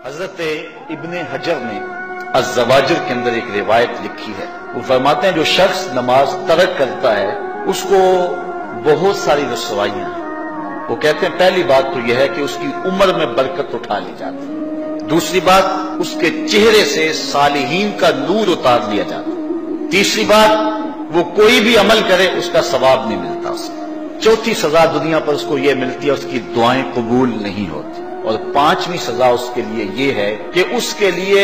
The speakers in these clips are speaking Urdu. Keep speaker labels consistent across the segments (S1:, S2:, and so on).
S1: حضرت ابن حجر نے الزواجر کے اندر ایک روایت لکھی ہے. وہ فرماتے ہیں جو شخص نماز ترک کرتا ہے اس کو بہت ساری رسوائیاں ہیں. وہ کہتے ہیں پہلی بات تو یہ ہے کہ اس کی عمر میں برکت اٹھا لی جاتی ہے. دوسری بات اس کے چہرے سے صالحین کا نور اتار لیا جاتا ہے. تیسری بات وہ کوئی بھی عمل کرے اس کا ثواب نہیں ملتا اسے. چوتھی سزا دنیا پر اس کو یہ ملتی ہے اس کی دعائیں قبول نہیں ہوتی. اور پانچویں سزا اس کے لیے یہ ہے کہ اس کے لیے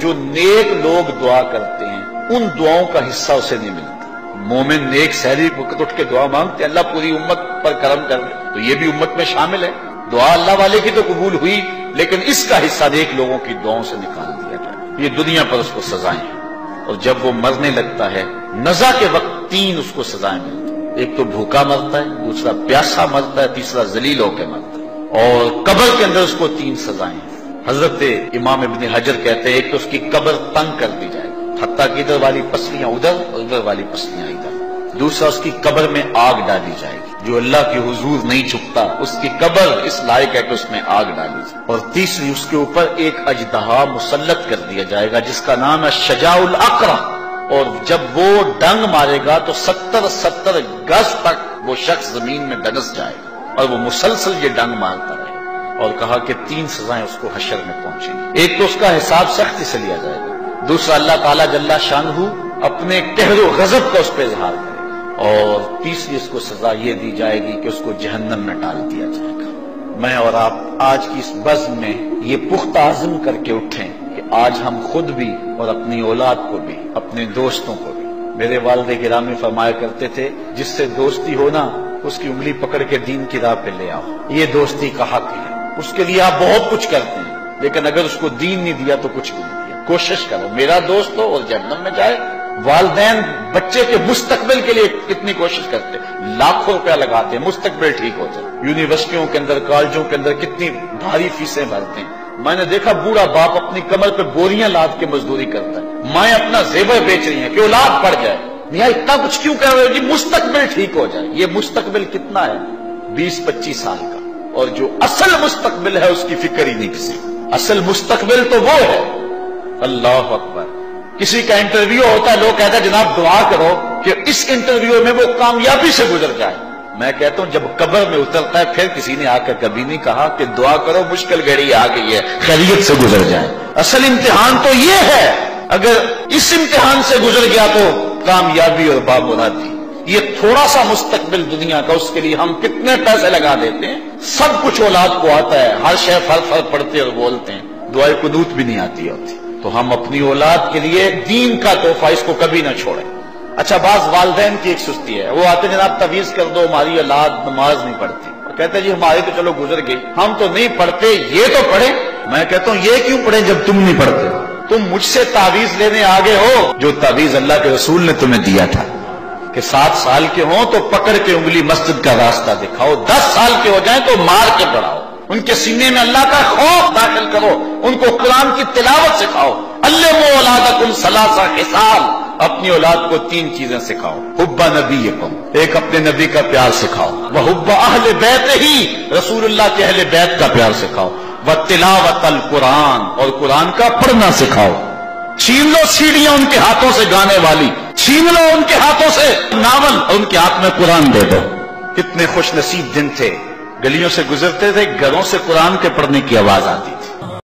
S1: جو نیک لوگ دعا کرتے ہیں ان دعاؤں کا حصہ اسے نہیں ملتا. مومن نیک سحری وقت اٹھ کے دعا مانگتے ہیں اللہ پوری امت پر کرم کر دے تو یہ بھی امت میں شامل ہے. دعا اللہ والے کی تو قبول ہوئی لیکن اس کا حصہ نیک لوگوں کی دعاؤں سے نکال دیا جائے. یہ دنیا پر اس کو سزائیں ہیں. اور جب وہ مرنے لگتا ہے نزا کے وقت تین اس کو سزائیں ملتی ہیں. ایک تو بھوکا مرتا ہے, دوسرا پیاسا مرتا ہے, تیسرا ذلیل ہو کے مرتا ہے. اور قبر کے اندر اس کو تین سزائیں ہیں. حضرت امام ابن حجر کہتے ہیں ایک تو اس کی قبر تنگ کر دی جائے گی حتیٰ کہ ادھر والی پسلیاں ادھر اور ادھر والی پسلیاں ادھر. دوسرا اس کی قبر میں آگ ڈالی جائے گی. جو اللہ کے حضور نہیں جھکتا اس کی قبر اس لائق ہے کہ اس میں آگ ڈالی جائے. اور تیسری اس کے اوپر ایک اژدہا مسلط کر دیا جائے گا جس کا نام ہے شجاع الاقرع. اور جب وہ ڈنگ مارے گا تو 70 گز تک وہ شخص زمین میں ڈگس جائے گا اور وہ مسلسل یہ ڈنگ مارتا رہے. اور کہا کہ تین سزائیں اس کو حشر میں پہنچیں گی. ایک تو اس کا حساب سختی سے لیا جائے گا. دوسرا اللہ تعالیٰ جل شانہ اپنے قہر و غضب کا اس پہ اظہار کرے گا. اور تیسری اس کو سزا یہ دی جائے گی کہ اس کو جہنم میں ڈال دیا جائے گا. میں اور آپ آج کی اس بزم میں یہ پختہ عزم کر کے اٹھیں کہ آج ہم خود بھی اور اپنی اولاد کو بھی اپنے دوستوں کو بھی. میرے والد گرامی فرمایا کرتے تھے جس سے دوستی ہونا اس کی انگلی پکڑ کے دین کی راہ پہ لے آؤ. یہ دوستی کا حق ہے. اس کے لیے آپ بہت کچھ کرتے ہیں لیکن اگر اس کو دین نہیں دیا تو کچھ نہیں دیا. کوشش کرو میرا دوست ہو اور جہنم میں جائے. والدین بچے کے مستقبل کے لیے کتنی کوشش کرتے ہیں, لاکھوں روپیہ لگاتے ہیں مستقبل ٹھیک ہو جائے. یونیورسٹیوں کے اندر کالجوں کے اندر کتنی بھاری فیسیں بھرتے ہیں. میں نے دیکھا بوڑھا باپ اپنی کمر پہ بوریاں لاد کے مزدوری کرتا ہے. مائیں اپنا زیور بیچ رہی ہیں کہ اولاد پڑ جائے. میاں اتنا کچھ کیوں کر رہے ہو جی مستقبل ٹھیک ہو جائے. یہ مستقبل کتنا ہے 20-25 سال کا. اور جو اصل مستقبل ہے اس کی فکر ہی نہیں کسی. اصل مستقبل تو وہ ہے. اللہ اکبر. کسی کا انٹرویو ہوتا ہے لوگ کہتے ہیں جناب دعا کرو کہ اس انٹرویو میں وہ کامیابی سے گزر جائے. میں کہتا ہوں جب قبر میں اترتا ہے پھر کسی نے آ کر کبھی نہیں کہا کہ دعا کرو مشکل گھڑی آ گئی ہے خیریت سے گزر جائے. اصل امتحان تو یہ ہے. اگر اس امتحان سے گزر گیا تو کامیابی اور بامرادی. یہ تھوڑا سا مستقبل دنیا کا اس کے لیے ہم کتنے پیسے لگا دیتے ہیں. سب کچھ اولاد کو آتا ہے, ہر شے فر پڑھتے اور بولتے ہیں, دعائے قنوت بھی نہیں آتی ہوتی. تو ہم اپنی اولاد کے لیے دین کا تحفہ اس کو کبھی نہ چھوڑیں. اچھا بعض والدین کی ایک سستی ہے, وہ آتے جناب تعویذ کر دو ہماری اولاد نماز نہیں پڑھتی. کہتے ہیں جی ہماری تو چلو گزر گئی ہم تو نہیں پڑھتے یہ تو پڑھیں. میں کہتا ہوں یہ کیوں پڑھیں جب تم نہیں پڑھتے. تم مجھ سے تعویذ لینے آگے ہو جو تعویذ اللہ کے رسول نے تمہیں دیا تھا کہ 7 سال کے ہوں تو پکڑ کے انگلی مسجد کا راستہ دکھاؤ, 10 سال کے ہو جائیں تو مار کے پڑھاؤ, ان کے سینے میں اللہ کا خوف داخل کرو, ان کو قرآن کی تلاوت سکھاؤ. علموا اولادکم 3 خصال, اپنی اولاد کو 3 چیزیں سکھاؤ. حب نبیکم, ایک اپنے نبی کا پیار سکھاؤ. وحب اہل بیتہ, رسول اللہ کے اہل بیت کا پیار سکھاؤ. وتلاوت القرآن, اور قرآن کا پڑھنا سکھاؤ. چھین لو سیڑھیاں ان کے ہاتھوں سے گانے والی, چھین لو ان کے ہاتھوں سے ناول اور ان کے ہاتھ میں قرآن دے دو. کتنے خوش نصیب دن تھے, گلیوں سے گزرتے تھے گھروں سے قرآن کے پڑھنے کی آواز آتی.